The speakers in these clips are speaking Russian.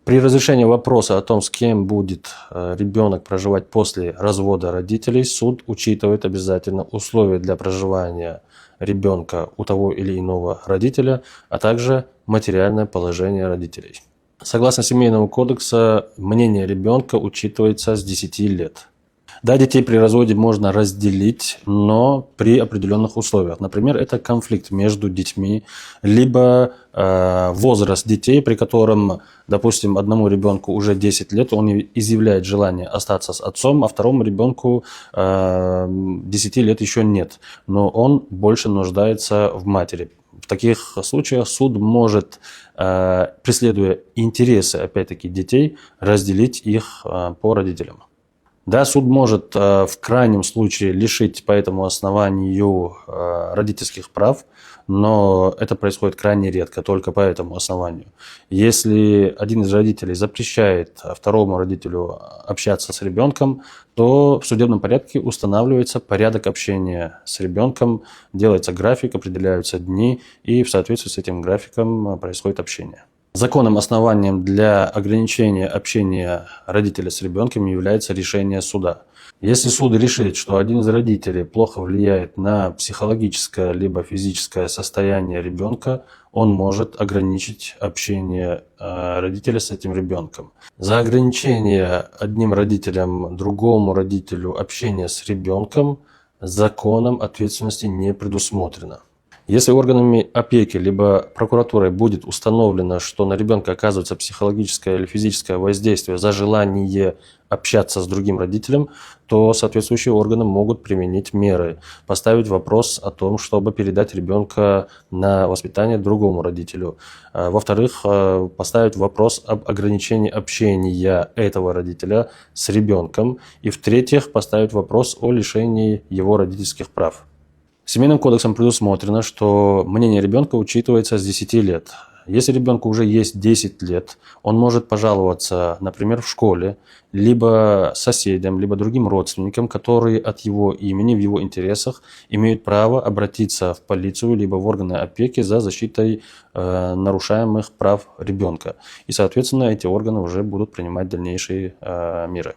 При разрешении вопроса о том, с кем будет ребенок проживать после развода родителей, суд учитывает обязательно условия для проживания ребенка у того или иного родителя, а также материальное положение родителей. Согласно Семейного кодекса, мнение ребенка учитывается с 10 лет. Да, детей при разводе можно разделить, но при определенных условиях. Например, это конфликт между детьми, либо возраст детей, при котором, допустим, одному ребенку уже 10 лет, он изъявляет желание остаться с отцом, а второму ребенку 10 лет еще нет, но он больше нуждается в матери. В таких случаях суд может, преследуя интересы, опять-таки, детей, разделить их по родителям. Да, суд может в крайнем случае лишить по этому основанию родительских прав, но это происходит крайне редко, только по этому основанию. Если один из родителей запрещает второму родителю общаться с ребенком, то в судебном порядке устанавливается порядок общения с ребенком, делается график, определяются дни, и в соответствии с этим графиком происходит общение. Законным основанием для ограничения общения родителя с ребенком является решение суда. Если суд решит, что один из родителей плохо влияет на психологическое либо физическое состояние ребенка, он может ограничить общение родителя с этим ребенком. За ограничение одним родителям другому родителю общения с ребенком законом ответственности не предусмотрено. Если органами опеки либо прокуратурой будет установлено, что на ребенка оказывается психологическое или физическое воздействие за желание общаться с другим родителем, то соответствующие органы могут применить меры, поставить вопрос о том, чтобы передать ребенка на воспитание другому родителю. Во-вторых, поставить вопрос об ограничении общения этого родителя с ребенком. И в-третьих, поставить вопрос о лишении его родительских прав. Семейным кодексом предусмотрено, что мнение ребенка учитывается с 10 лет. Если ребенку уже есть 10 лет, он может пожаловаться, например, в школе, либо соседям, либо другим родственникам, которые от его имени, в его интересах, имеют право обратиться в полицию, либо в органы опеки за защитой нарушаемых прав ребенка. И, соответственно, эти органы уже будут принимать дальнейшие меры.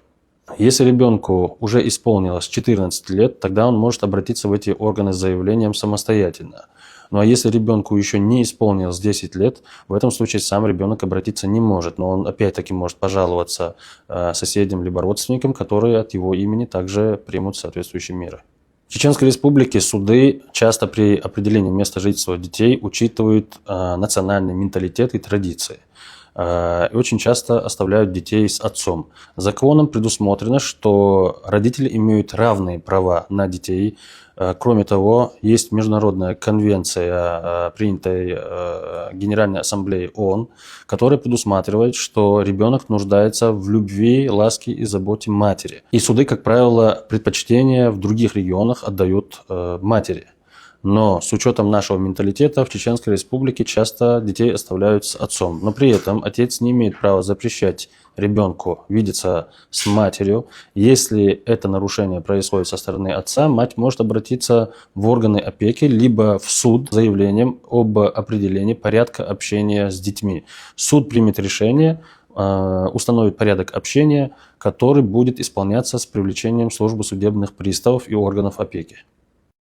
Если ребенку уже исполнилось 14 лет, тогда он может обратиться в эти органы с заявлением самостоятельно. Ну а если ребенку еще не исполнилось 10 лет, в этом случае сам ребенок обратиться не может, но он опять-таки может пожаловаться соседям либо родственникам, которые от его имени также примут соответствующие меры. В Чеченской Республике суды часто при определении места жительства детей учитывают национальный менталитет и традиции. И очень часто оставляют детей с отцом. Законом предусмотрено, что родители имеют равные права на детей. Кроме того, есть международная конвенция, принятая Генеральной Ассамблеей ООН, которая предусматривает, что ребенок нуждается в любви, ласке и заботе матери. И суды, как правило, предпочтение в других регионах отдают матери. Но с учетом нашего менталитета в Чеченской Республике часто детей оставляют с отцом. Но при этом отец не имеет права запрещать ребенку видеться с матерью. Если это нарушение происходит со стороны отца, мать может обратиться в органы опеки, либо в суд с заявлением об определении порядка общения с детьми. Суд примет решение, установит порядок общения, который будет исполняться с привлечением службы судебных приставов и органов опеки.